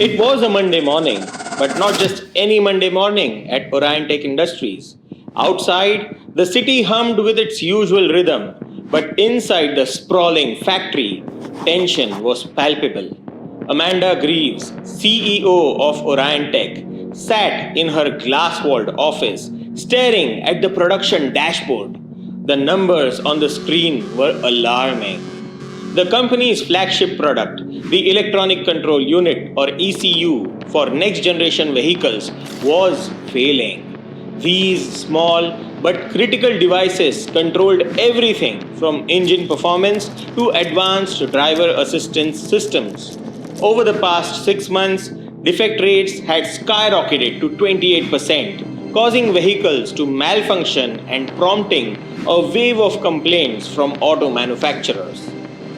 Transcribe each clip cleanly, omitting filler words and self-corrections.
It was a Monday morning, but not just any Monday morning at Orion Tech Industries. Outside, the city hummed with its usual rhythm, but inside the sprawling factory, tension was palpable. Amanda Greaves, CEO of Orion Tech, sat in her glass walled office, staring at the production dashboard. The numbers on the screen were alarming. The company's flagship product, the Electronic Control Unit or ECU for next generation vehicles, was failing. These small but critical devices controlled everything from engine performance to advanced driver assistance systems. Over the past 6 months, defect rates had skyrocketed to 28%, causing vehicles to malfunction and prompting a wave of complaints from auto manufacturers.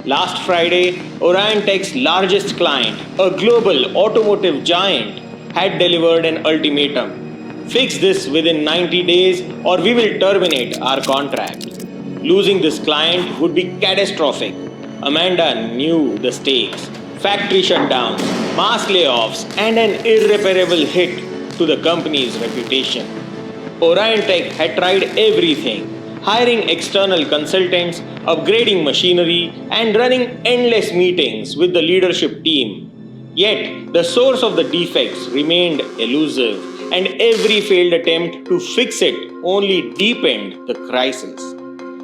Last Friday, Orion Tech's largest client, a global automotive giant, had delivered an ultimatum. Fix this within 90 days or we will terminate our contract. Losing this client would be catastrophic. Amanda knew the stakes. Factory shutdowns, mass layoffs, and an irreparable hit to the company's reputation. Orion Tech had tried everything, hiring external consultants, upgrading machinery, and running endless meetings with the leadership team. Yet, the source of the defects remained elusive, and every failed attempt to fix it only deepened the crisis.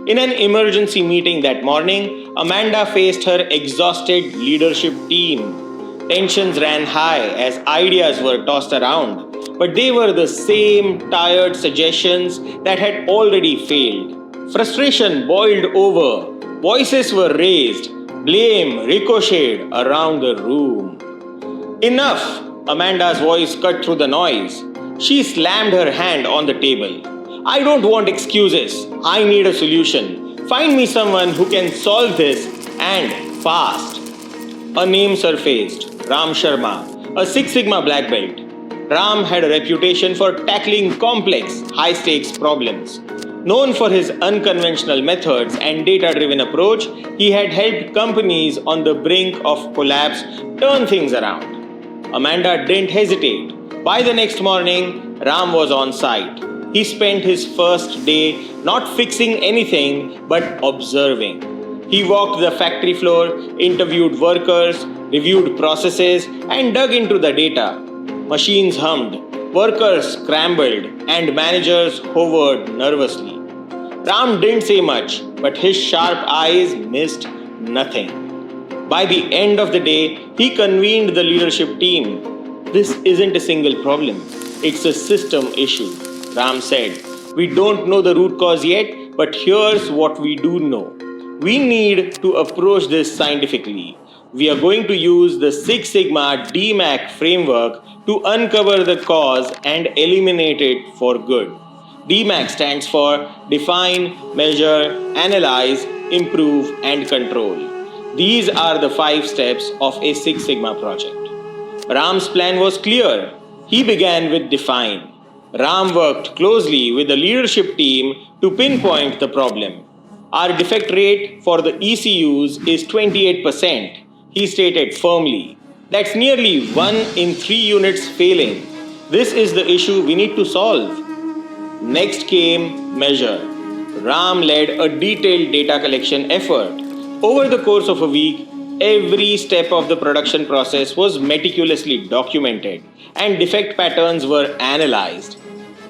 In an emergency meeting that morning, Amanda faced her exhausted leadership team. Tensions ran high as ideas were tossed around, but they were the same tired suggestions that had already failed. Frustration boiled over, voices were raised, blame ricocheted around the room. Enough! Amanda's voice cut through the noise. She slammed her hand on the table. I don't want excuses. I need a solution. Find me someone who can solve this and fast. A name surfaced, Ram Sharma, a Six Sigma black belt. Ram had a reputation for tackling complex, high-stakes problems. Known for his unconventional methods and data-driven approach, he had helped companies on the brink of collapse turn things around. Amanda didn't hesitate. By the next morning, Ram was on site. He spent his first day not fixing anything but observing. He walked the factory floor, interviewed workers, reviewed processes, and dug into the data. Machines hummed, workers scrambled, and managers hovered nervously. Ram didn't say much, but his sharp eyes missed nothing. By the end of the day, he convened the leadership team. This isn't a single problem, it's a system issue, Ram said. We don't know the root cause yet, but here's what we do know. We need to approach this scientifically. We are going to use the Six Sigma DMAIC framework to uncover the cause and eliminate it for good. DMAIC stands for Define, Measure, Analyze, Improve, and Control. These are the 5 steps of a Six Sigma project. Ram's plan was clear. He began with Define. Ram worked closely with the leadership team to pinpoint the problem. Our defect rate for the ECUs is 28%, he stated firmly. That's nearly 1 in 3 units failing. This is the issue we need to solve. Next came Measure. Ram led a detailed data collection effort. Over the course of a week, every step of the production process was meticulously documented and defect patterns were analyzed.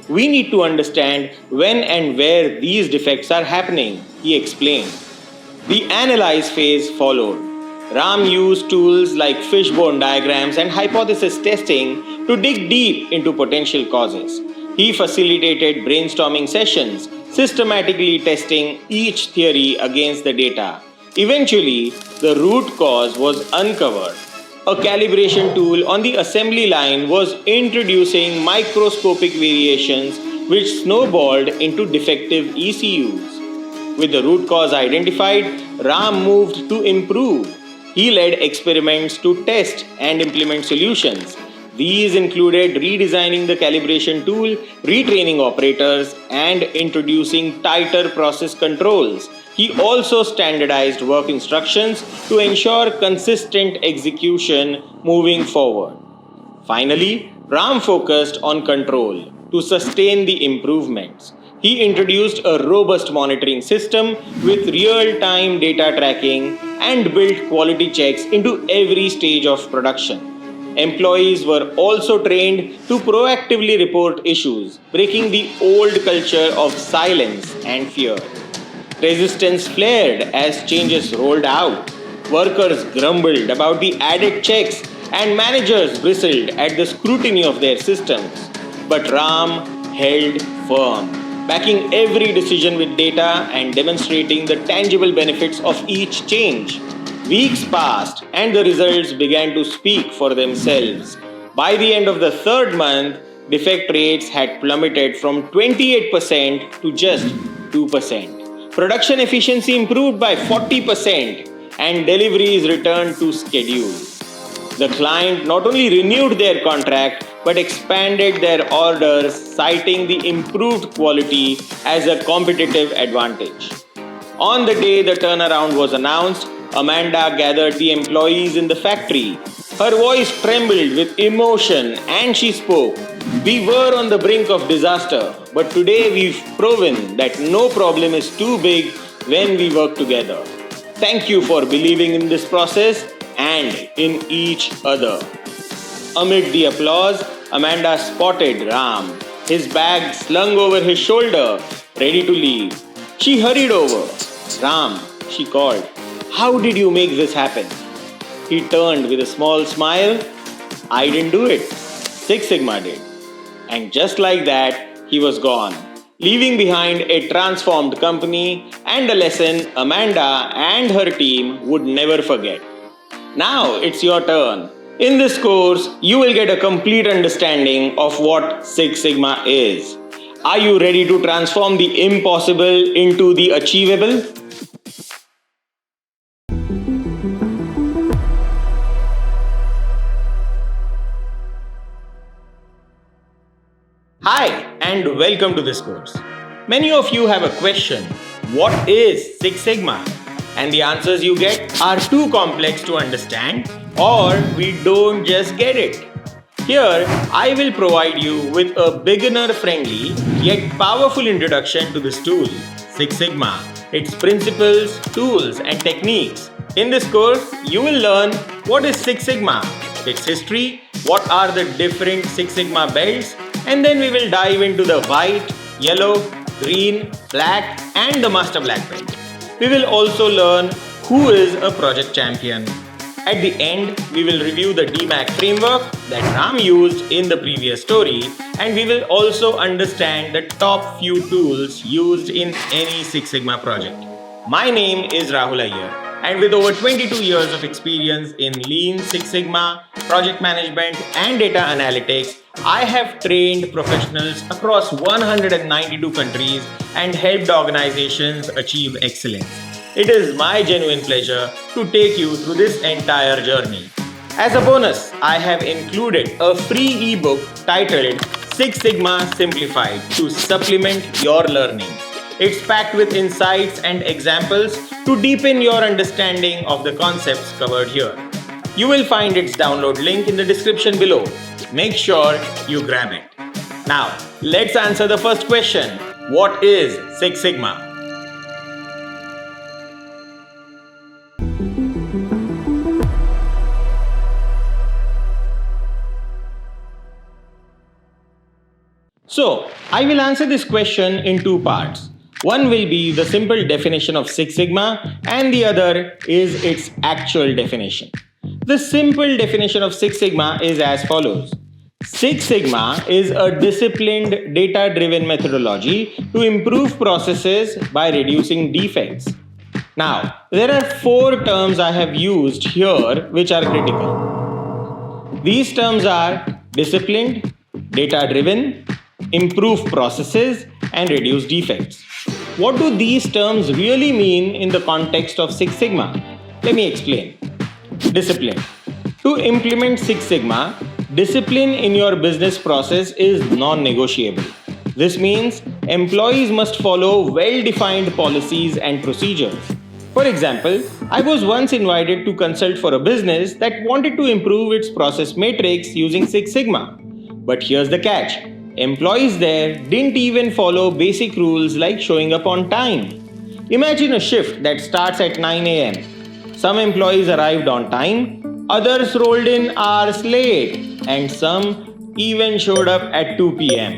We need to understand when and where these defects are happening, he explained. The analyze phase followed. Ram used tools like fishbone diagrams and hypothesis testing to dig deep into potential causes. He facilitated brainstorming sessions, systematically testing each theory against the data. Eventually, the root cause was uncovered. A calibration tool on the assembly line was introducing microscopic variations which snowballed into defective ECUs. With the root cause identified, Ram moved to improve. He led experiments to test and implement solutions. These included redesigning the calibration tool, retraining operators, and introducing tighter process controls. He also standardized work instructions to ensure consistent execution moving forward. Finally, Ram focused on control to sustain the improvements. He introduced a robust monitoring system with real-time data tracking and built quality checks into every stage of production. Employees were also trained to proactively report issues, breaking the old culture of silence and fear. Resistance flared as changes rolled out. Workers grumbled about the added checks, and managers bristled at the scrutiny of their systems. But Ram held firm, backing every decision with data and demonstrating the tangible benefits of each change. Weeks passed, and the results began to speak for themselves. By the end of the third month, defect rates had plummeted from 28% to just 2%. Production efficiency improved by 40%, and deliveries returned to schedule. The client not only renewed their contract but expanded their orders, citing the improved quality as a competitive advantage. On the day the turnaround was announced, Amanda gathered the employees in the factory. Her voice trembled with emotion and she spoke. "We were on the brink of disaster, but today we've proven that no problem is too big when we work together. Thank you for believing in this process and in each other." Amid the applause, Amanda spotted Ram, his bag slung over his shoulder, ready to leave. She hurried over. "Ram," she called, "how did you make this happen?" He turned with a small smile. "I didn't do it. Six Sigma did." And just like that, he was gone, leaving behind a transformed company and a lesson Amanda and her team would never forget. Now it's your turn. In this course, you will get a complete understanding of what Six Sigma is. Are you ready to transform the impossible into the achievable? Hi, and welcome to this course. Many of you have a question: what is Six Sigma? And the answers you get are too complex to understand, or we don't just get it. Here, I will provide you with a beginner-friendly yet powerful introduction to this tool, Six Sigma, its principles, tools, and techniques. In this course, you will learn what is Six Sigma, its history, what are the different Six Sigma belts, and then we will dive into the white, yellow, green, black, and the master black belt. We will also learn who is a project champion. At the end, we will review the DMAIC framework that Ram used in the previous story, and we will also understand the top few tools used in any Six Sigma project. My name is Rahul Iyer, and with over 22 years of experience in Lean Six Sigma, project management, and data analytics, I have trained professionals across 192 countries and helped organizations achieve excellence. It is my genuine pleasure to take you through this entire journey. As a bonus, I have included a free ebook titled Six Sigma Simplified to supplement your learning. It's packed with insights and examples to deepen your understanding of the concepts covered here. You will find its download link in the description below. Make sure you grab it. Now, let's answer the first question. What is Six Sigma? So, I will answer this question in two parts. One will be the simple definition of Six Sigma, and the other is its actual definition. The simple definition of Six Sigma is as follows. Six Sigma is a disciplined, data-driven methodology to improve processes by reducing defects. Now, there are four terms I have used here which are critical. These terms are disciplined, data-driven, improve processes, and reduce defects. What do these terms really mean in the context of Six Sigma? Let me explain. Discipline. To implement Six Sigma, discipline in your business process is non-negotiable. This means employees must follow well-defined policies and procedures. For example, I was once invited to consult for a business that wanted to improve its process matrix using Six Sigma. But here's the catch. Employees there didn't even follow basic rules like showing up on time. Imagine a shift that starts at 9 am. Some employees arrived on time, others rolled in hours late, and some even showed up at 2 pm.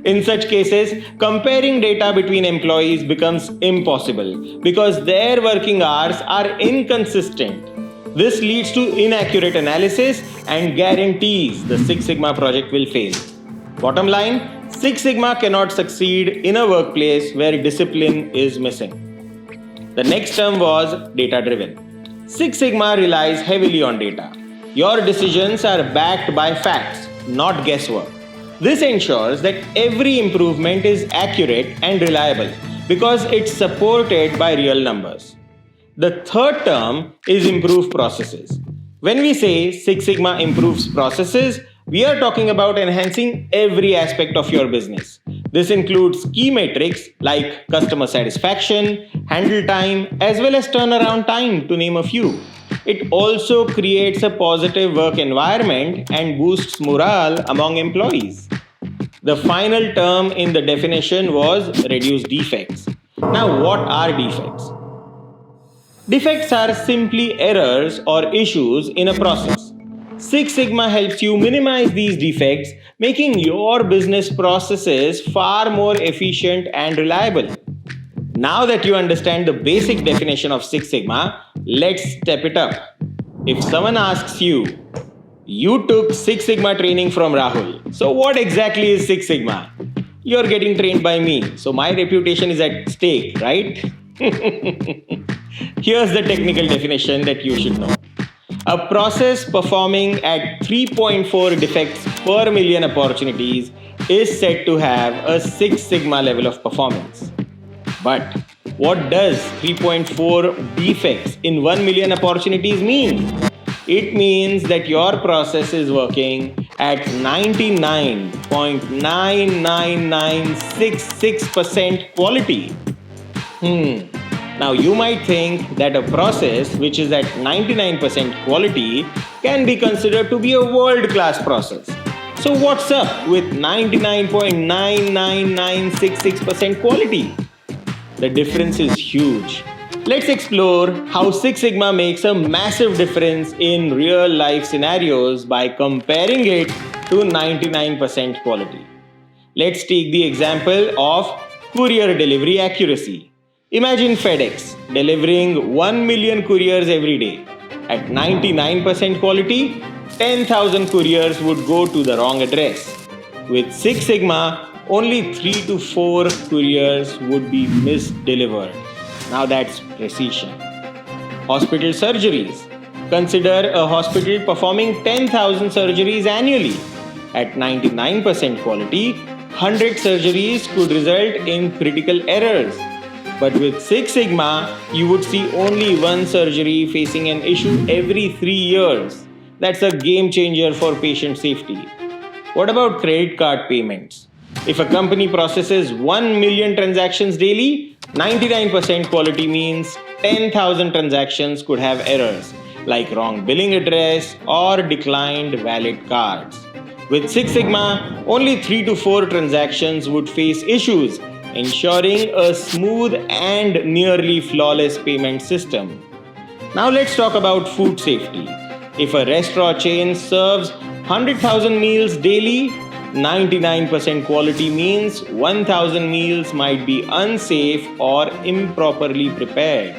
In such cases, comparing data between employees becomes impossible because their working hours are inconsistent. This leads to inaccurate analysis and guarantees the Six Sigma project will fail. Bottom line, Six Sigma cannot succeed in a workplace where discipline is missing. The next term was data-driven. Six Sigma relies heavily on data. Your decisions are backed by facts, not guesswork. This ensures that every improvement is accurate and reliable because it's supported by real numbers. The third term is improve processes. When we say Six Sigma improves processes, we are talking about enhancing every aspect of your business. This includes key metrics like customer satisfaction, handle time, as well as turnaround time, to name a few. It also creates a positive work environment and boosts morale among employees. The final term in the definition was reduce defects. Now, what are defects? Defects are simply errors or issues in a process. Six Sigma helps you minimize these defects, making your business processes far more efficient and reliable. Now that you understand the basic definition of Six Sigma, let's step it up. If someone asks you, you took Six Sigma training from Rahul, so what exactly is Six Sigma? You're getting trained by me, so my reputation is at stake, right? Here's the technical definition that you should know. A process performing at 3.4 defects per million opportunities is said to have a Six Sigma level of performance. But what does 3.4 defects in 1 million opportunities mean? It means that your process is working at 99.99966% quality. Now you might think that a process which is at 99% quality can be considered to be a world-class process. So what's up with 99.99966% quality? The difference is huge. Let's explore how Six Sigma makes a massive difference in real-life scenarios by comparing it to 99% quality. Let's take the example of courier delivery accuracy. Imagine FedEx delivering 1 million couriers every day. At 99% quality, 10,000 couriers would go to the wrong address. With Six Sigma, only 3 to 4 couriers would be misdelivered. Now that's precision. Hospital surgeries. Consider a hospital performing 10,000 surgeries annually. At 99% quality, 100 surgeries could result in critical errors. But with Six Sigma, you would see only one surgery facing an issue every 3 years. That's a game changer for patient safety. What about credit card payments? If a company processes 1 million transactions daily, 99% quality means 10,000 transactions could have errors, like wrong billing address or declined valid cards. With Six Sigma, only 3 to 4 transactions would face issues, ensuring a smooth and nearly flawless payment system. Now let's talk about food safety. If a restaurant chain serves 100,000 meals daily, 99% quality means 1,000 meals might be unsafe or improperly prepared.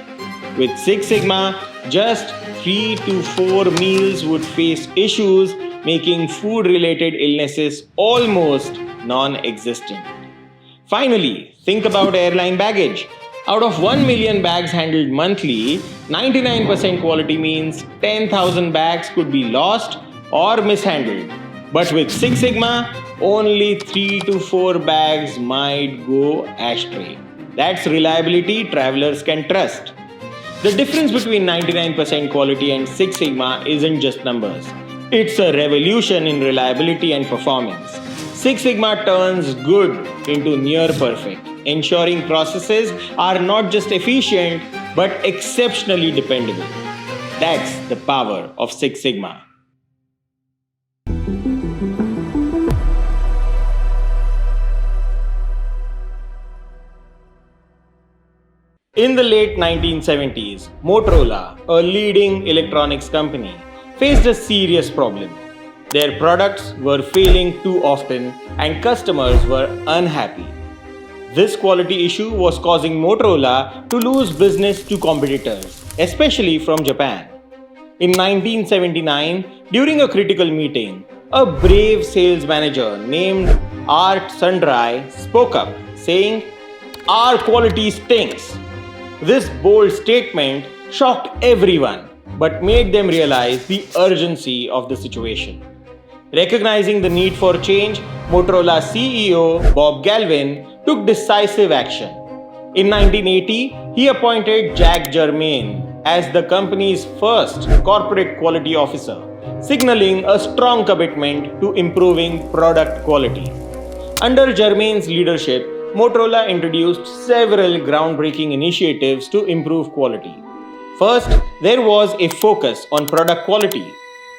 With Six Sigma, just 3 to 4 meals would face issues, making food-related illnesses almost non-existent. Finally, think about airline baggage. Out of 1 million bags handled monthly, 99% quality means 10,000 bags could be lost or mishandled. But with Six Sigma, only 3 to 4 bags might go astray. That's reliability travelers can trust. The difference between 99% quality and Six Sigma isn't just numbers. It's a revolution in reliability and performance. Six Sigma turns good into near perfect. ensuring processes are not just efficient but exceptionally dependable. That's the power of Six Sigma. In the late 1970s, Motorola, a leading electronics company, faced a serious problem. Their products were failing too often and customers were unhappy. This quality issue was causing Motorola to lose business to competitors, especially from Japan. In 1979, during a critical meeting, a brave sales manager named Art Sundry spoke up, saying, "Our quality stinks." This bold statement shocked everyone, but made them realize the urgency of the situation. Recognizing the need for change, Motorola CEO Bob Galvin took decisive action. In 1980, he appointed Jack Germain as the company's first corporate quality officer, signaling a strong commitment to improving product quality. Under Germain's leadership, Motorola introduced several groundbreaking initiatives to improve quality. First, there was a focus on product quality.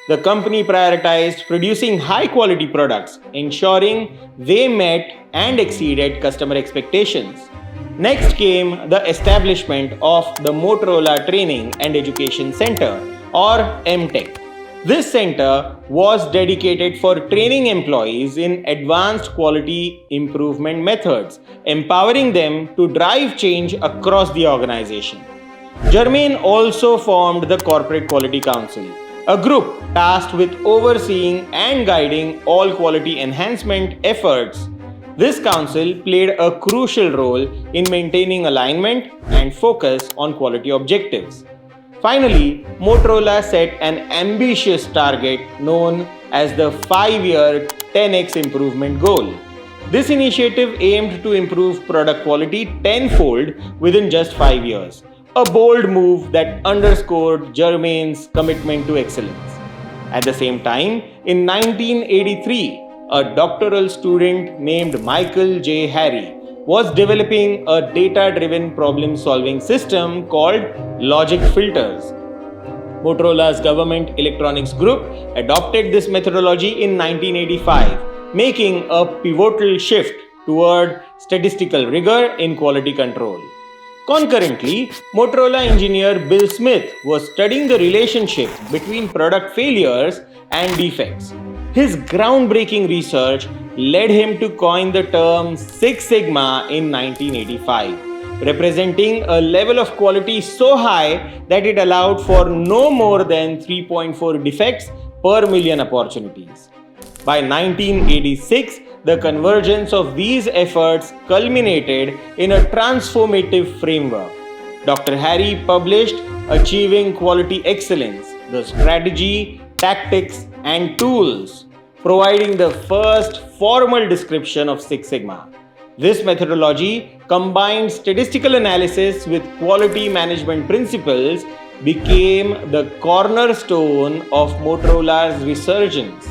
The company prioritized producing high-quality products, ensuring they met and exceeded customer expectations. Next came the establishment of the Motorola Training and Education Center, or MTech. This center was dedicated for training employees in advanced quality improvement methods, empowering them to drive change across the organization. Germain also formed the Corporate Quality Council, a group tasked with overseeing and guiding all quality enhancement efforts. This council played a crucial role in maintaining alignment and focus on quality objectives. Finally, Motorola set an ambitious target known as the 5-year 10x improvement goal. This initiative aimed to improve product quality tenfold within just 5 years, a bold move that underscored Germain's commitment to excellence. At the same time, in 1983, a doctoral student named Michael J. Harry was developing a data-driven problem-solving system called logic filters. Motorola's government electronics group adopted this methodology in 1985, making a pivotal shift toward statistical rigor in quality control. Concurrently, Motorola engineer Bill Smith was studying the relationship between product failures and defects. His groundbreaking research led him to coin the term Six Sigma in 1985, representing a level of quality so high that it allowed for no more than 3.4 defects per million opportunities. By 1986, the convergence of these efforts culminated in a transformative framework. Dr. Harry published Achieving Quality Excellence, the strategy, tactics, and tools, providing the first formal description of Six Sigma. This methodology, combined statistical analysis with quality management principles, became the cornerstone of Motorola's resurgence.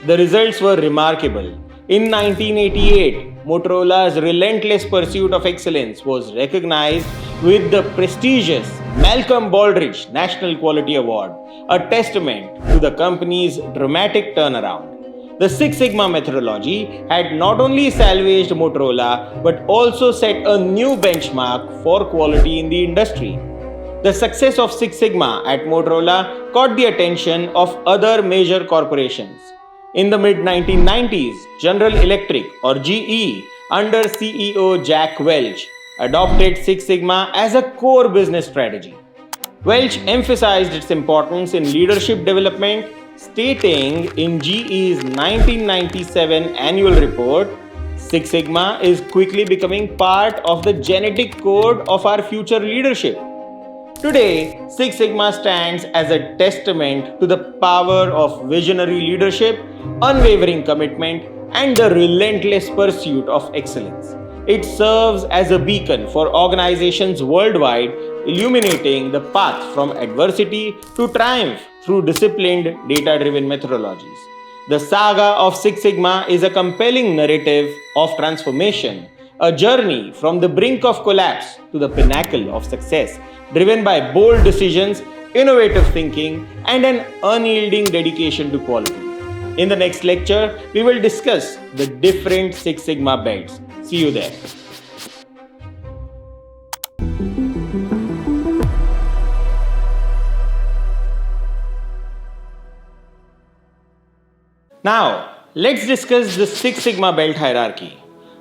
The results were remarkable. In 1988, Motorola's relentless pursuit of excellence was recognized with the prestigious Malcolm Baldrige National Quality Award, a testament to the company's dramatic turnaround. The Six Sigma methodology had not only salvaged Motorola but also set a new benchmark for quality in the industry. The success of Six Sigma at Motorola caught the attention of other major corporations. In the mid-1990s, General Electric or GE under CEO Jack Welch adopted Six Sigma as a core business strategy. Welch emphasized its importance in leadership development, stating in GE's 1997 annual report, Six Sigma is quickly becoming part of the genetic code of our future leadership. Today, Six Sigma stands as a testament to the power of visionary leadership, unwavering commitment, and the relentless pursuit of excellence. It serves as a beacon for organizations worldwide, illuminating the path from adversity to triumph through disciplined, data-driven methodologies. The saga of Six Sigma is a compelling narrative of transformation, A journey from the brink of collapse to the pinnacle of success, driven by bold decisions, innovative thinking, and an unyielding dedication to quality. In the next lecture, we will discuss the different Six Sigma belts. See you there. Now, let's discuss the Six Sigma belt hierarchy.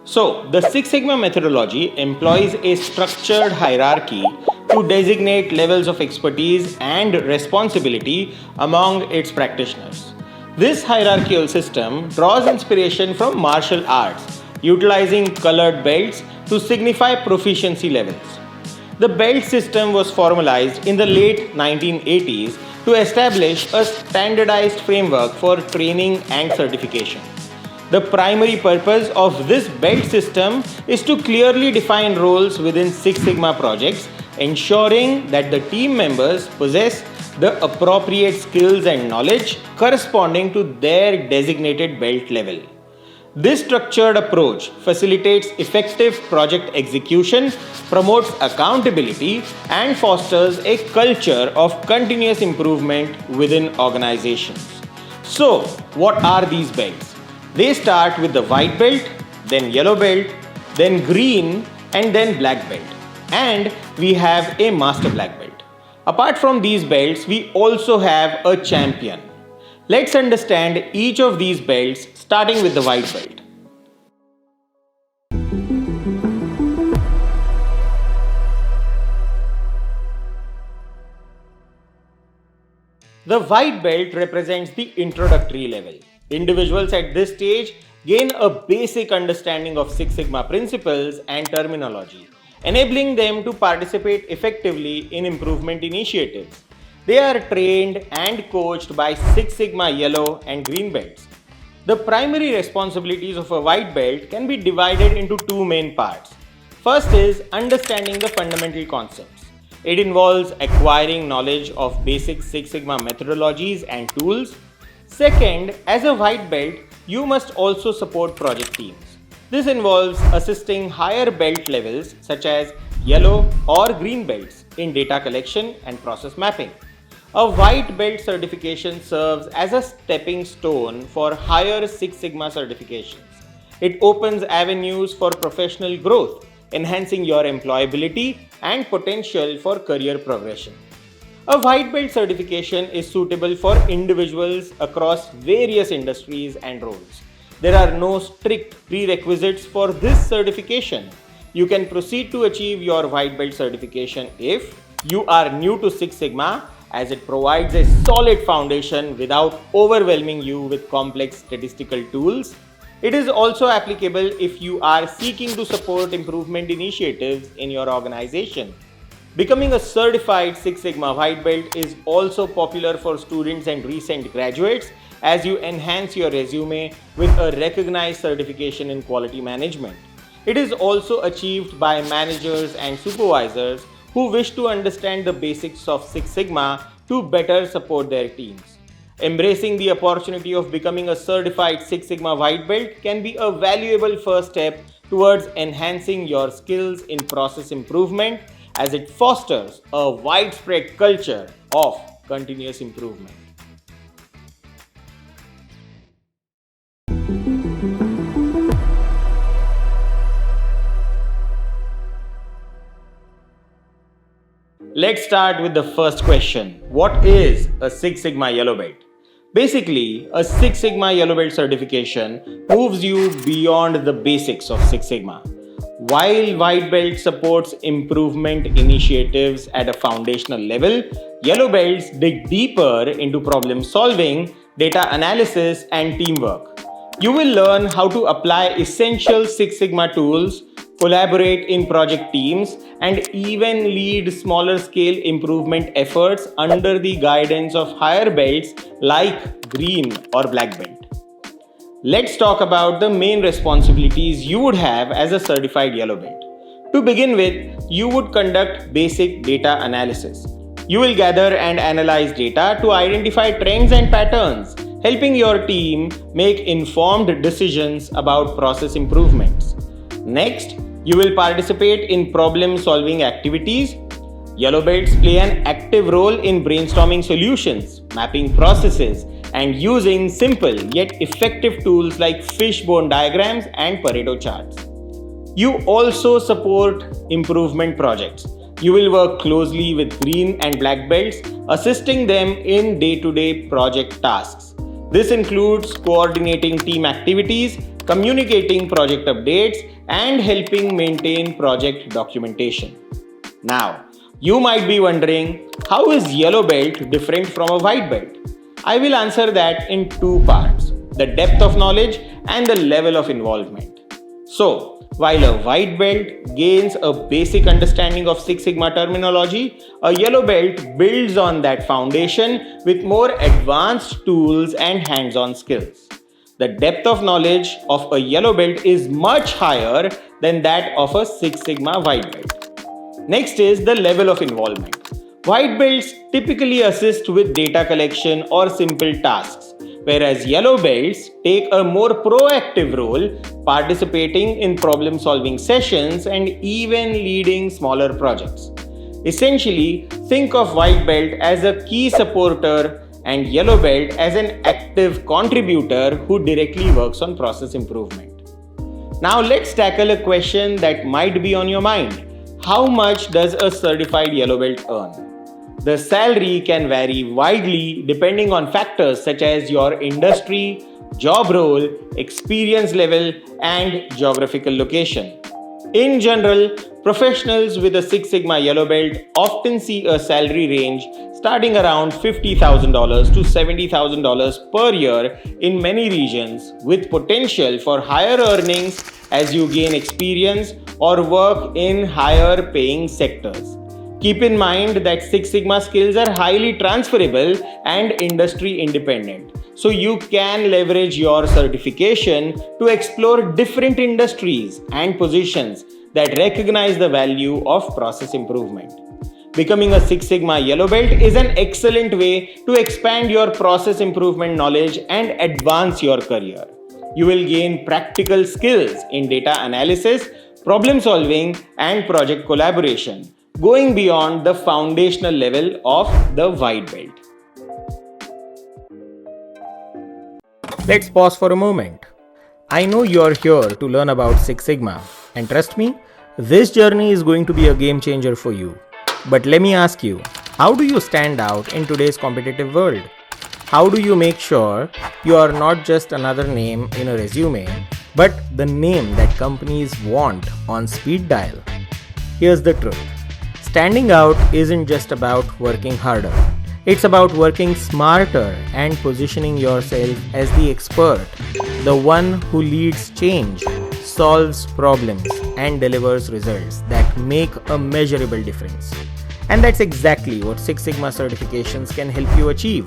So, the Six Sigma methodology employs a structured hierarchy to designate levels of expertise and responsibility among its practitioners. This hierarchical system draws inspiration from martial arts, utilizing colored belts to signify proficiency levels. The belt system was formalized in the late 1980s to establish a standardized framework for training and certification. The primary purpose of this belt system is to clearly define roles within Six Sigma projects, ensuring that the team members possess the appropriate skills and knowledge corresponding to their designated belt level. This structured approach facilitates effective project execution, promotes accountability, and fosters a culture of continuous improvement within organizations. So, what are these belts? They start with the white belt, then yellow belt, then green, and then black belt. And we have a master black belt. Apart from these belts, we also have a champion. Let's understand each of these belts, starting with the white belt. The white belt represents the introductory level. Individuals at this stage gain a basic understanding of Six Sigma principles and terminology, enabling them to participate effectively in improvement initiatives. They are trained and coached by Six Sigma yellow and green belts. The primary responsibilities of a white belt can be divided into two main parts. First is understanding the fundamental concepts. It involves acquiring knowledge of basic Six Sigma methodologies and tools. Second, as a white belt, you must also support project teams. This involves assisting higher belt levels such as yellow or green belts in data collection and process mapping. A white belt certification serves as a stepping stone for higher Six Sigma certifications. It opens avenues for professional growth, enhancing your employability and potential for career progression. A white belt certification is suitable for individuals across various industries and roles. There are no strict prerequisites for this certification. You can proceed to achieve your white belt certification if you are new to Six Sigma, as it provides a solid foundation without overwhelming you with complex statistical tools. It is also applicable if you are seeking to support improvement initiatives in your organization. Becoming a certified Six Sigma white belt is also popular for students and recent graduates as you enhance your resume with a recognized certification in quality management. It is also achieved by managers and supervisors who wish to understand the basics of Six Sigma to better support their teams. Embracing the opportunity of becoming a certified Six Sigma white belt can be a valuable first step towards enhancing your skills in process improvement, as it fosters a widespread culture of continuous improvement. Let's start with the first question. What is a Six Sigma yellow belt? Basically, a Six Sigma yellow belt certification moves you beyond the basics of Six Sigma. While white belt supports improvement initiatives at a foundational level, yellow belts dig deeper into problem solving, data analysis, and teamwork. You will learn how to apply essential Six Sigma tools, collaborate in project teams, and even lead smaller scale improvement efforts under the guidance of higher belts like green or black belt. Let's talk about the main responsibilities you would have as a certified yellow belt. To begin with, you would conduct basic data analysis. You will gather and analyze data to identify trends and patterns, helping your team make informed decisions about process improvements. Next, You will participate in problem-solving activities. Yellow belts play an active role in brainstorming solutions, mapping processes, and using simple yet effective tools like fishbone diagrams and Pareto charts. You also support improvement projects. You will work closely with green and black belts, assisting them in day-to-day project tasks. This includes coordinating team activities, communicating project updates, and helping maintain project documentation. Now, you might be wondering, how is yellow belt different from a white belt? I will answer that in two parts: the depth of knowledge and the level of involvement. So, while a white belt gains a basic understanding of Six Sigma terminology, a yellow belt builds on that foundation with more advanced tools and hands-on skills. The depth of knowledge of a yellow belt is much higher than that of a Six Sigma white belt. Next is the level of involvement. White belts typically assist with data collection or simple tasks, whereas yellow belts take a more proactive role, participating in problem-solving sessions and even leading smaller projects. Essentially, think of white belt as a key supporter and yellow belt as an active contributor who directly works on process improvement. Now let's tackle a question that might be on your mind. How much does a certified yellow belt earn? The salary can vary widely depending on factors such as your industry, job role, experience level, and geographical location. In general, professionals with a Six Sigma yellow belt often see a salary range starting around $50,000 to $70,000 per year in many regions, with potential for higher earnings as you gain experience or work in higher paying sectors. Keep in mind that Six Sigma skills are highly transferable and industry independent, so you can leverage your certification to explore different industries and positions that recognize the value of process improvement. Becoming a Six Sigma yellow belt is an excellent way to expand your process improvement knowledge and advance your career. You will gain practical skills in data analysis, problem solving, and project collaboration, going beyond the foundational level of the white belt. Let's pause for a moment. I know you're here to learn about Six Sigma, and trust me, this journey is going to be a game changer for you. But let me ask you, how do you stand out in today's competitive world? How do you make sure you are not just another name in a resume, but the name that companies want on speed dial? Here's the truth. Standing out isn't just about working harder. It's about working smarter and positioning yourself as the expert, the one who leads change, solves problems, and delivers results that make a measurable difference. And that's exactly what Six Sigma certifications can help you achieve.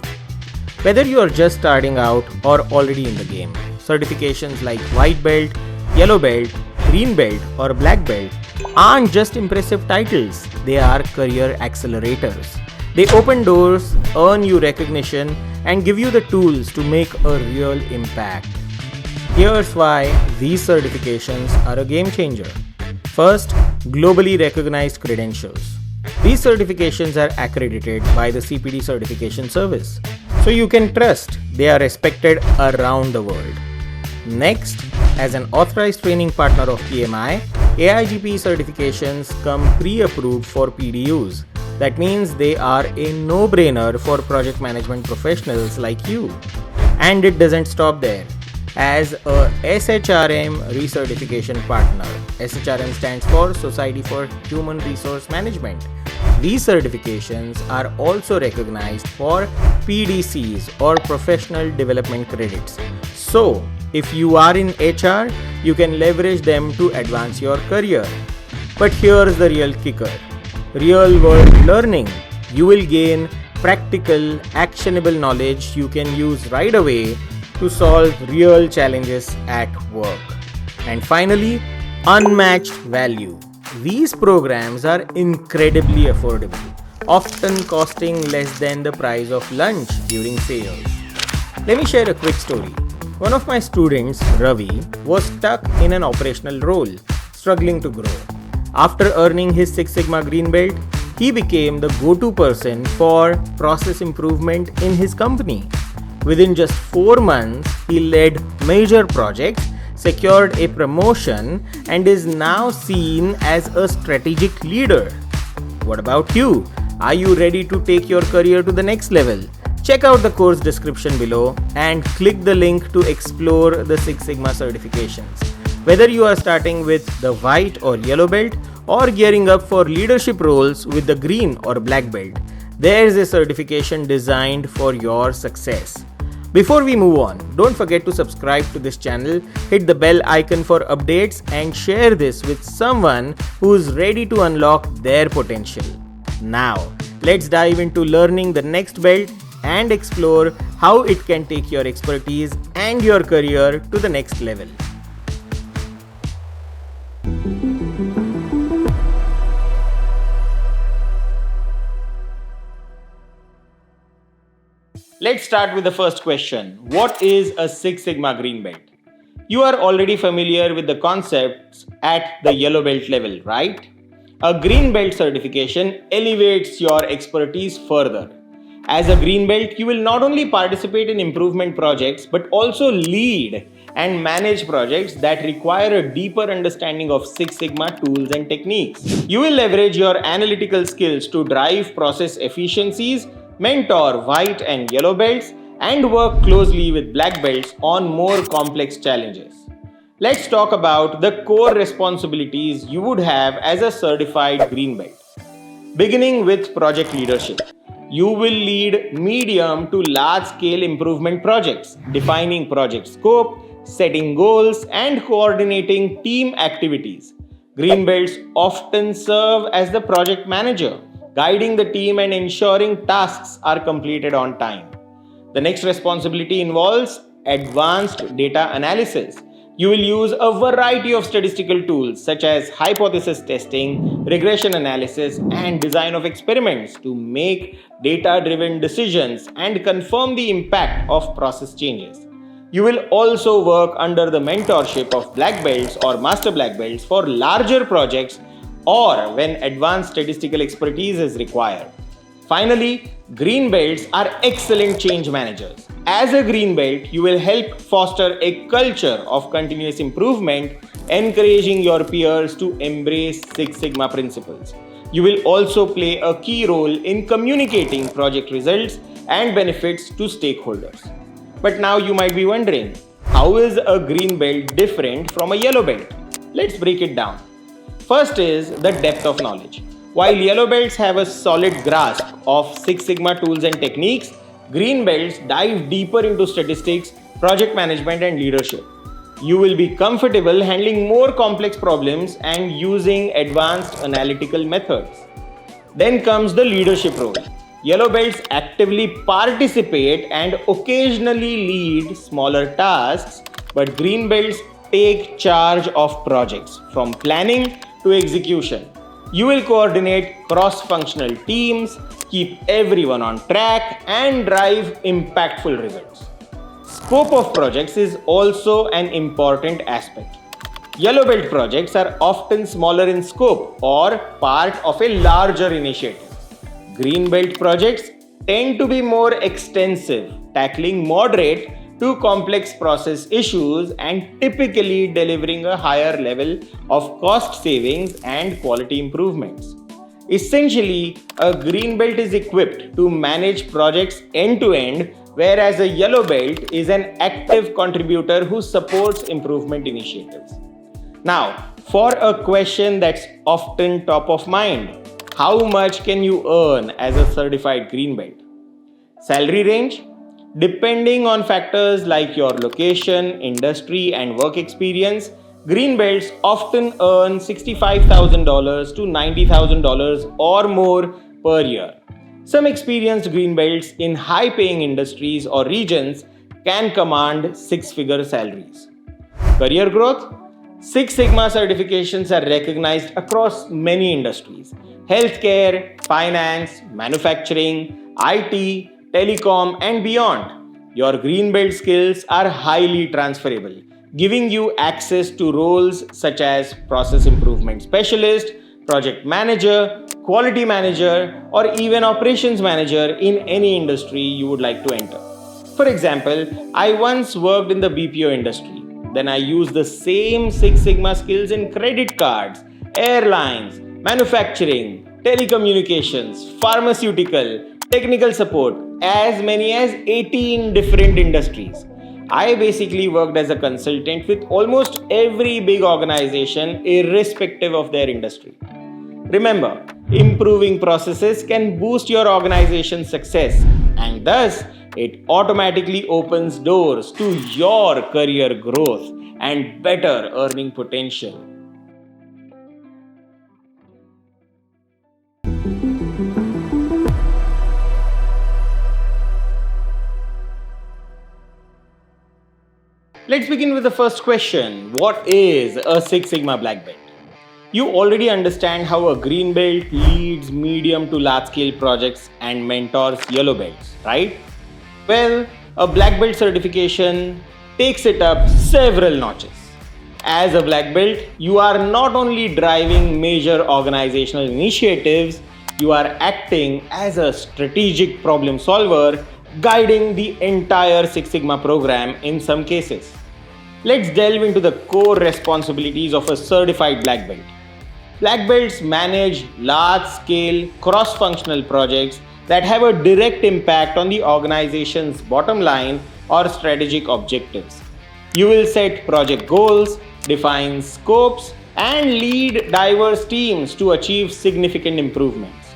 Whether you are just starting out or already in the game, certifications like white belt, yellow belt, green belt, or black belt aren't just impressive titles, they are career accelerators. They open doors, earn you recognition, and give you the tools to make a real impact. Here's why these certifications are a game changer. First, globally recognized credentials. These certifications are accredited by the CPD certification service, so you can trust they are respected around the world. Next, as an authorized training partner of PMI, AIGPE certifications come pre-approved for PDUs. That means they are a no-brainer for project management professionals like you. And it doesn't stop there. As a SHRM recertification partner, SHRM stands for Society for Human Resource Management. These certifications are also recognized for PDCs or Professional Development Credits. So, if you are in HR, you can leverage them to advance your career. But here's the real kicker. Real world learning. You will gain practical, actionable knowledge you can use right away to solve real challenges at work. And finally, unmatched value. These programs are incredibly affordable, often costing less than the price of lunch during sales. Let me share a quick story. One of my students, Ravi, was stuck in an operational role, struggling to grow. After earning his Six Sigma Green Belt, he became the go-to person for process improvement in his company. Within just 4 months, he led major projects, secured a promotion, and is now seen as a strategic leader. What about you? Are you ready to take your career to the next level? Check out the course description below and click the link to explore the Six Sigma certifications. Whether you are starting with the white or yellow belt or gearing up for leadership roles with the green or black belt, there is a certification designed for your success. Before we move on, don't forget to subscribe to this channel, hit the bell icon for updates, and share this with someone who's ready to unlock their potential. Now, let's dive into learning the next belt and explore how it can take your expertise and your career to the next level. Let's start with the first question. What is a Six Sigma Green Belt? You are already familiar with the concepts at the yellow belt level, right? A Green Belt certification elevates your expertise further. As a Green Belt, you will not only participate in improvement projects but also lead and manage projects that require a deeper understanding of Six Sigma tools and techniques. You will leverage your analytical skills to drive process efficiencies, mentor white and yellow belts, and work closely with black belts on more complex challenges. Let's talk about the core responsibilities you would have as a certified green belt. Beginning with project leadership. You will lead medium to large scale improvement projects, defining project scope, setting goals, and coordinating team activities. Green belts often serve as the project manager, guiding the team and ensuring tasks are completed on time. The next responsibility involves advanced data analysis. You will use a variety of statistical tools such as hypothesis testing, regression analysis, and design of experiments to make data-driven decisions and confirm the impact of process changes. You will also work under the mentorship of black belts or master black belts for larger projects or when advanced statistical expertise is required. Finally, green belts are excellent change managers. As a green belt, you will help foster a culture of continuous improvement, encouraging your peers to embrace Six Sigma principles. You will also play a key role in communicating project results and benefits to stakeholders. But now you might be wondering, how is a green belt different from a yellow belt? Let's break it down. First is the depth of knowledge. While yellow belts have a solid grasp of Six Sigma tools and techniques, green belts dive deeper into statistics, project management, and leadership. You will be comfortable handling more complex problems and using advanced analytical methods. Then comes the leadership role. Yellow belts actively participate and occasionally lead smaller tasks, but green belts take charge of projects from planning to execution. You will coordinate cross-functional teams, keep everyone on track, and drive impactful results. Scope of projects is also an important aspect. Yellow belt projects are often smaller in scope or part of a larger initiative. Green belt projects tend to be more extensive, tackling moderate to complex process issues and typically delivering a higher level of cost savings and quality improvements. Essentially, a green belt is equipped to manage projects end to end, whereas a yellow belt is an active contributor who supports improvement initiatives. Now, for a question that's often top of mind, how much can you earn as a certified green belt? Salary range? Depending on factors like your location, industry, and work experience, green belts often earn $65,000 to $90,000 or more per year. Some experienced green belts in high-paying industries or regions can command six-figure salaries. Career growth? Six Sigma certifications are recognized across many industries: healthcare, finance, manufacturing, IT, telecom, and beyond. Your green belt skills are highly transferable, giving you access to roles such as process improvement specialist, project manager, quality manager, or even operations manager in any industry you would like to enter. For example, I once worked in the BPO industry. Then I used the same Six Sigma skills in credit cards, airlines, manufacturing, telecommunications, pharmaceutical, technical support, as many as 18 different industries. I basically worked as a consultant with almost every big organization, irrespective of their industry. Remember, improving processes can boost your organization's success, and thus it automatically opens doors to your career growth and better earning potential. Let's begin with the first question. What is a Six Sigma Black Belt? You already understand how a green belt leads medium to large scale projects and mentors yellow belts, right? Well, a black belt certification takes it up several notches. As a black belt, you are not only driving major organizational initiatives, you are acting as a strategic problem solver, guiding the entire Six Sigma program in some cases. Let's delve into the core responsibilities of a certified black belt. Black belts manage large-scale, cross-functional projects that have a direct impact on the organization's bottom line or strategic objectives. You will set project goals, define scopes, and lead diverse teams to achieve significant improvements.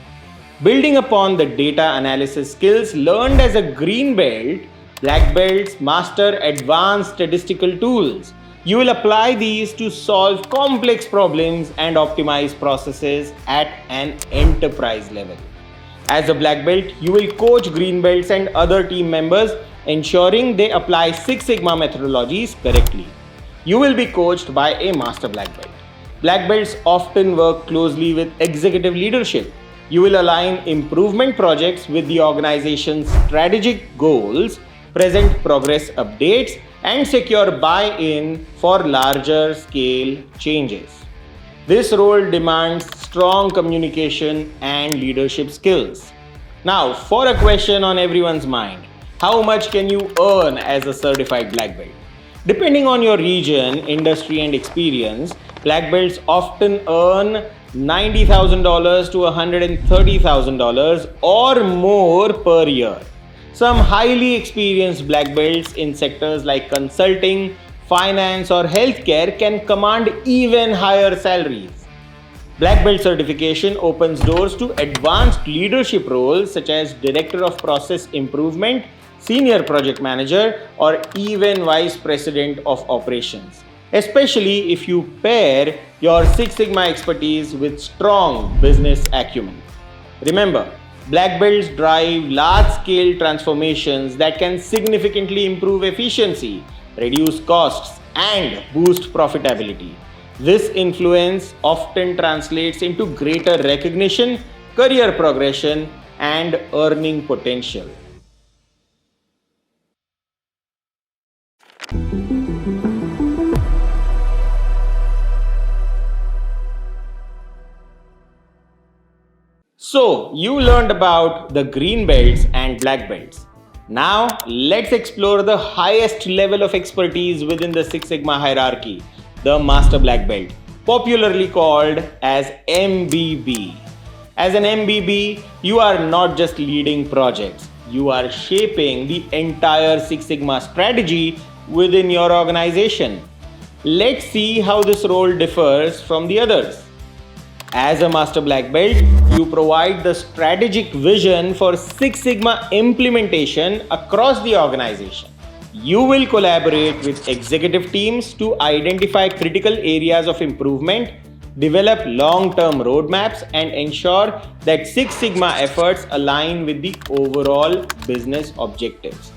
Building upon the data analysis skills learned as a green belt, black belts master advanced statistical tools. You will apply these to solve complex problems and optimize processes at an enterprise level. As a black belt, you will coach green belts and other team members, ensuring they apply Six Sigma methodologies correctly. You will be coached by a master black belt. Black belts often work closely with executive leadership. You will align improvement projects with the organization's strategic goals, present progress updates, and secure buy-in for larger scale changes. This role demands strong communication and leadership skills. Now, for a question on everyone's mind, how much can you earn as a certified black belt? Depending on your region, industry, and experience, black belts often earn $90,000 to $130,000 or more per year. Some highly experienced black belts in sectors like consulting, finance, or healthcare can command even higher salaries. Black belt certification opens doors to advanced leadership roles such as Director of Process Improvement, Senior Project Manager, or even Vice President of Operations, especially if you pair your Six Sigma expertise with strong business acumen. Remember, black belts drive large-scale transformations that can significantly improve efficiency, reduce costs, and boost profitability. This influence often translates into greater recognition, career progression, and earning potential. So, you learned about the green belts and black belts. Now, let's explore the highest level of expertise within the Six Sigma hierarchy, the Master Black Belt, popularly called as MBB. As an MBB, you are not just leading projects, you are shaping the entire Six Sigma strategy within your organization. Let's see how this role differs from the others. As a Master Black Belt, you provide the strategic vision for Six Sigma implementation across the organization. You will collaborate with executive teams to identify critical areas of improvement, develop long-term roadmaps, and ensure that Six Sigma efforts align with the overall business objectives.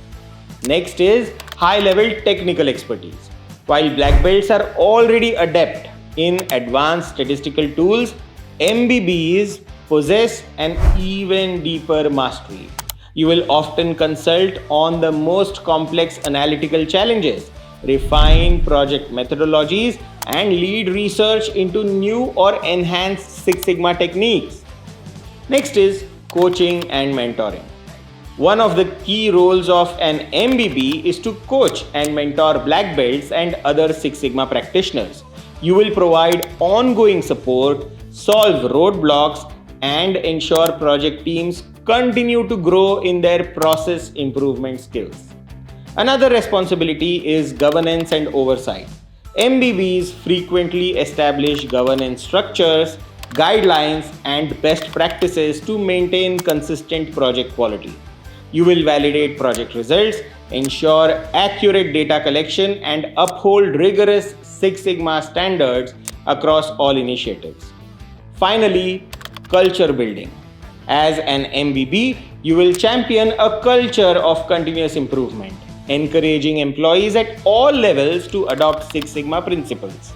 Next is high-level technical expertise. While black belts are already adept in advanced statistical tools, MBBs possess an even deeper mastery. You will often consult on the most complex analytical challenges, refine project methodologies, and lead research into new or enhanced Six Sigma techniques. Next is coaching and mentoring. One of the key roles of an MBB is to coach and mentor black belts and other Six Sigma practitioners. You will provide ongoing support, solve roadblocks, and ensure project teams continue to grow in their process improvement skills. Another responsibility is governance and oversight. MBBs frequently establish governance structures, guidelines, and best practices to maintain consistent project quality. You will validate project results, ensure accurate data collection, and uphold rigorous Six Sigma standards across all initiatives. Finally, culture building. As an MBB, you will champion a culture of continuous improvement, encouraging employees at all levels to adopt Six Sigma principles.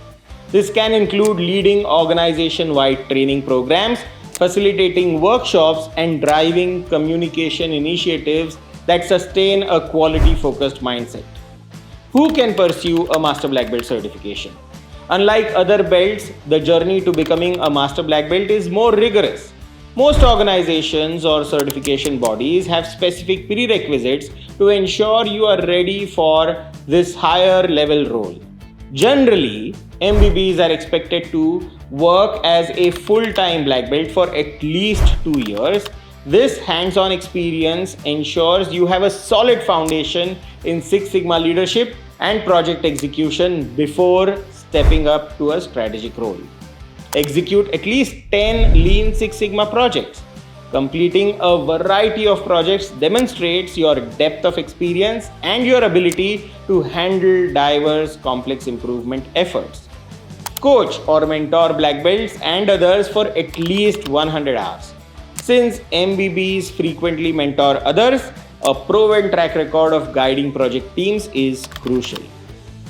This can include leading organization-wide training programs, facilitating workshops, and driving communication initiatives that sustain a quality-focused mindset. Who can pursue a Master Black Belt certification? Unlike other belts, the journey to becoming a Master Black Belt is more rigorous. Most organizations or certification bodies have specific prerequisites to ensure you are ready for this higher level role. Generally, MBBs are expected to work as a full-time black belt for at least 2 years. This hands-on experience ensures you have a solid foundation in Six Sigma leadership and project execution before stepping up to a strategic role. Execute at least 10 Lean Six Sigma projects. Completing a variety of projects demonstrates your depth of experience and your ability to handle diverse complex improvement efforts. Coach or mentor black belts and others for at least 100 hours. Since MBBs frequently mentor others, a proven track record of guiding project teams is crucial.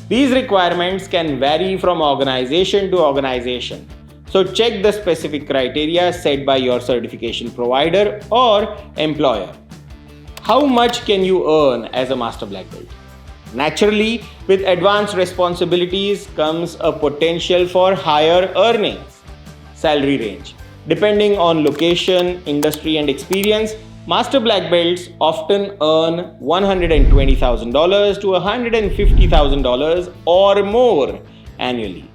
These requirements can vary from organization to organization. So check the specific criteria set by your certification provider or employer. How much can you earn as a Master Black Belt? Naturally, with advanced responsibilities comes a potential for higher earnings. Salary range. Depending on location, industry, and experience, Master Black Belts often earn $120,000 to $150,000 or more annually.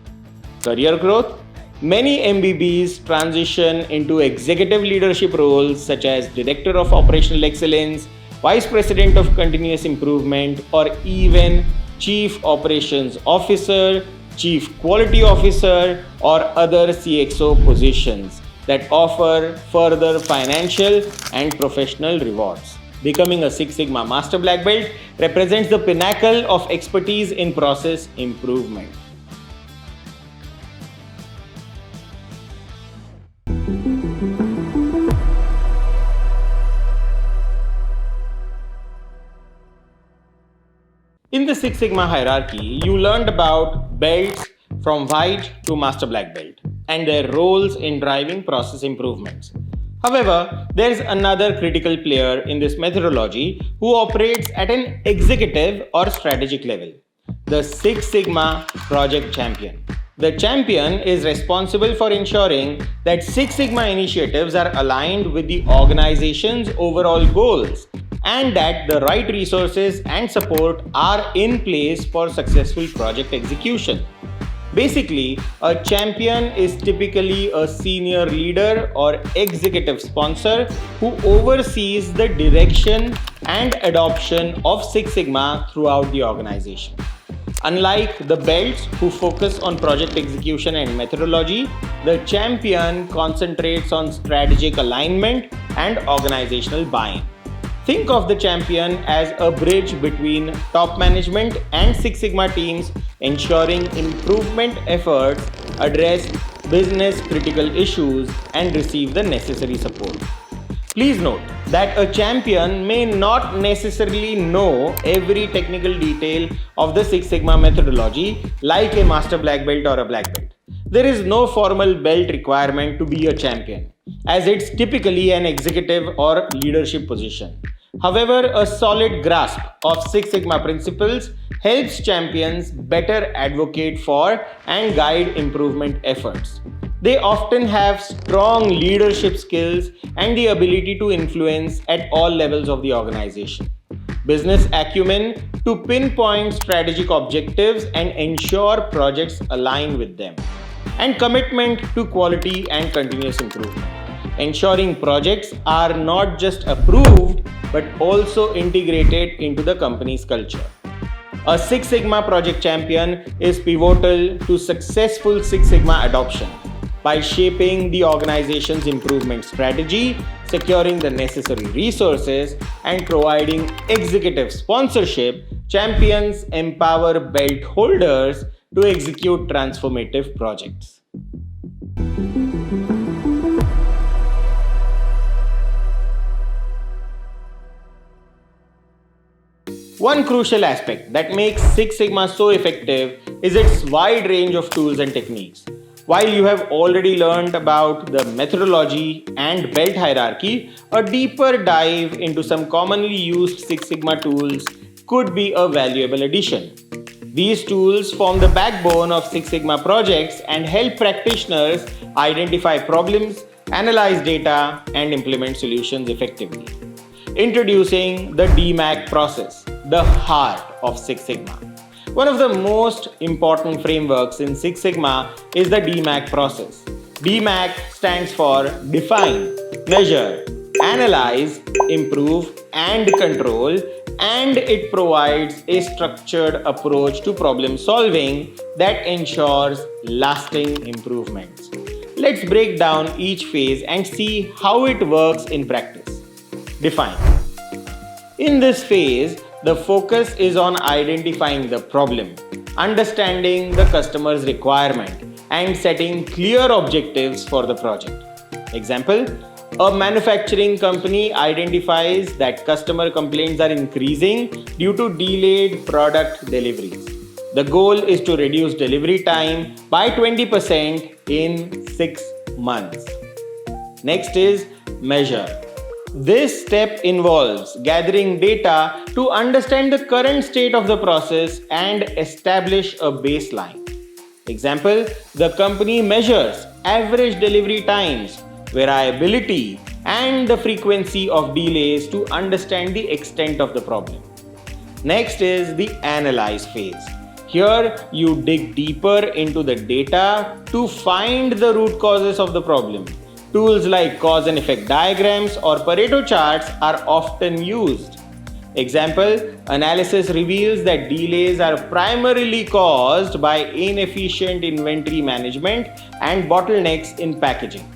Career growth. Many MBBs transition into executive leadership roles such as Director of Operational Excellence, Vice President of Continuous Improvement, or even Chief Operations Officer, Chief Quality Officer, or other CXO positions that offer further financial and professional rewards. Becoming a Six Sigma Master Black Belt represents the pinnacle of expertise in process improvement. In the Six Sigma hierarchy, you learned about belts from white to Master Black Belt and their roles in driving process improvements. However, there is another critical player in this methodology who operates at an executive or strategic level: the Six Sigma Project Champion. The champion is responsible for ensuring that Six Sigma initiatives are aligned with the organization's overall goals and that the right resources and support are in place for successful project execution. Basically, a champion is typically a senior leader or executive sponsor who oversees the direction and adoption of Six Sigma throughout the organization. Unlike the belts who focus on project execution and methodology, the champion concentrates on strategic alignment and organizational buy-in. Think of the champion as a bridge between top management and Six Sigma teams, ensuring improvement efforts address business critical issues and receive the necessary support. Please note that a champion may not necessarily know every technical detail of the Six Sigma methodology like a Master Black Belt or a Black Belt. There is no formal belt requirement to be a champion, as it's typically an executive or leadership position. However, a solid grasp of Six Sigma principles helps champions better advocate for and guide improvement efforts. They often have strong leadership skills and the ability to influence at all levels of the organization. Business acumen to pinpoint strategic objectives and ensure projects align with them, and commitment to quality and continuous improvement, ensuring projects are not just approved but also integrated into the company's culture. A Six Sigma project champion is pivotal to successful Six Sigma adoption by shaping the organization's improvement strategy, securing the necessary resources, and providing executive sponsorship. Champions empower belt holders to execute transformative projects. One crucial aspect that makes Six Sigma so effective is its wide range of tools and techniques. While you have already learned about the methodology and belt hierarchy, a deeper dive into some commonly used Six Sigma tools could be a valuable addition. These tools form the backbone of Six Sigma projects and help practitioners identify problems, analyze data, and implement solutions effectively. Introducing the DMAIC process, the heart of Six Sigma. One of the most important frameworks in Six Sigma is the DMAIC process. DMAIC stands for Define, Measure, Analyze, Improve, and Control, and it provides a structured approach to problem solving that ensures lasting improvements. Let's break down each phase and see how it works in practice. Define. In this phase, the focus is on identifying the problem, understanding the customer's requirement, and setting clear objectives for the project. Example, a manufacturing company identifies that customer complaints are increasing due to delayed product deliveries. The goal is to reduce delivery time by 20% in 6 months. Next is measure. This step involves gathering data to understand the current state of the process and establish a baseline. Example, the company measures average delivery times, variability, and the frequency of delays to understand the extent of the problem. Next is the analyze phase. Here, you dig deeper into the data to find the root causes of the problem. Tools like cause and effect diagrams or Pareto charts are often used. Example, analysis reveals that delays are primarily caused by inefficient inventory management and bottlenecks in packaging.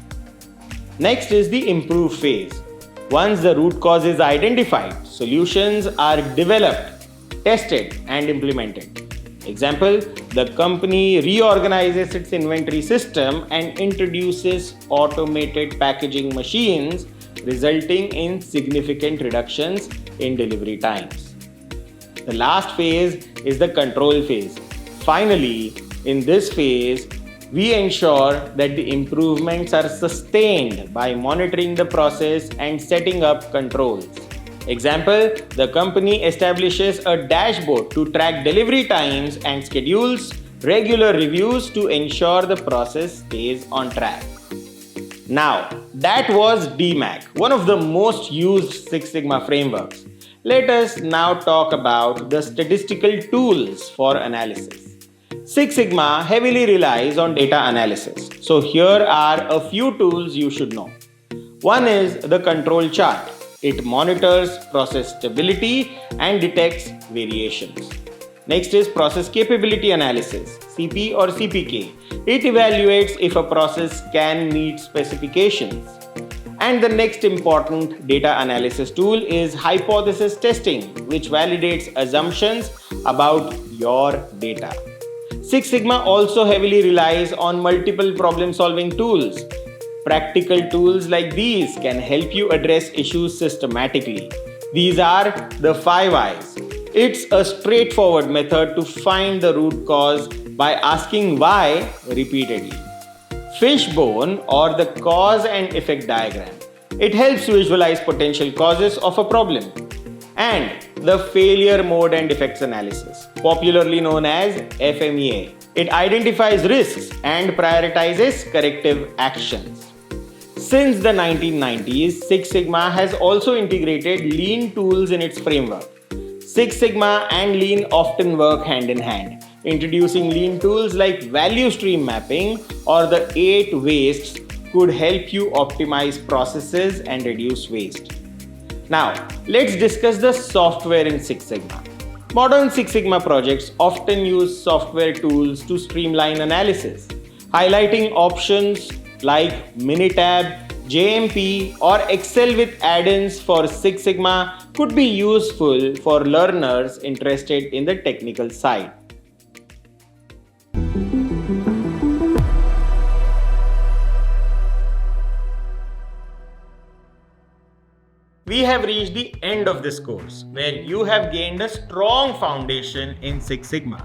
Next is the improve phase. Once the root cause is identified, solutions are developed, tested, and implemented. Example, the company reorganizes its inventory system and introduces automated packaging machines, resulting in significant reductions in delivery times. The last phase is the control phase. Finally, in this phase, we ensure that the improvements are sustained by monitoring the process and setting up controls. Example, the company establishes a dashboard to track delivery times and schedules regular reviews to ensure the process stays on track. Now, that was DMAIC, one of the most used Six Sigma frameworks. Let us now talk about the statistical tools for analysis. Six Sigma heavily relies on data analysis. So here are a few tools you should know. One is the control chart. It monitors process stability and detects variations. Next is process capability analysis, CP or CPK. It evaluates if a process can meet specifications. And the next important data analysis tool is hypothesis testing, which validates assumptions about your data. Six Sigma also heavily relies on multiple problem-solving tools. Practical tools like these can help you address issues systematically. These are the 5 I's. It's a straightforward method to find the root cause by asking why repeatedly. Fishbone or the cause and effect diagram. It helps you visualize potential causes of a problem. and the failure mode and defects analysis, popularly known as FMEA. It identifies risks and prioritizes corrective actions. Since the 1990s, Six Sigma has also integrated lean tools in its framework. Six Sigma and lean often work hand in hand, introducing lean tools like value stream mapping or the 8 wastes could help you optimize processes and reduce waste. Now, let's discuss the software in Six Sigma. Modern Six Sigma projects often use software tools to streamline analysis, highlighting options like Minitab, JMP, or Excel with add-ins for Six Sigma could be useful for learners interested in the technical side. We have reached the end of this course, where you have gained a strong foundation in Six Sigma.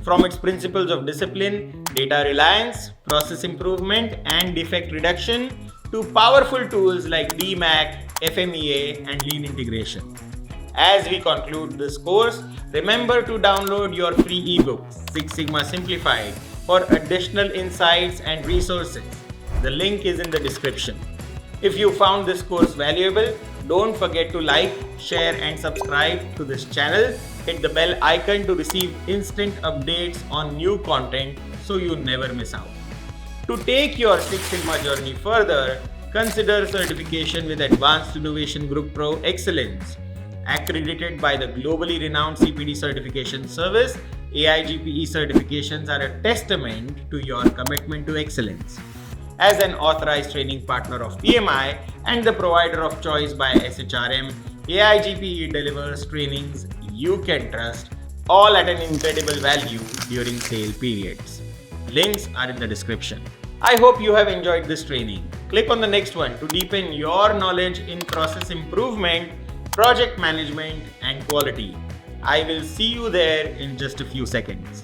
From its principles of discipline, data reliance, process improvement, and defect reduction, to powerful tools like DMAIC, FMEA, and lean integration. As we conclude this course, remember to download your free ebook, Six Sigma Simplified, for additional insights and resources. The link is in the description. If you found this course valuable, don't forget to like, share, and subscribe to this channel. Hit the bell icon to receive instant updates on new content so you never miss out. To take your Six Sigma journey further, consider certification with Advanced Innovation Group Pro Excellence. Accredited by the globally renowned CPD certification service, AIGPE certifications are a testament to your commitment to excellence. As an authorized training partner of PMI and the provider of choice by SHRM, AIGPE delivers trainings you can trust, all at an incredible value during sale periods. Links are in the description. I hope you have enjoyed this training. Click on the next one to deepen your knowledge in process improvement, project management, and quality. I will see you there in just a few seconds.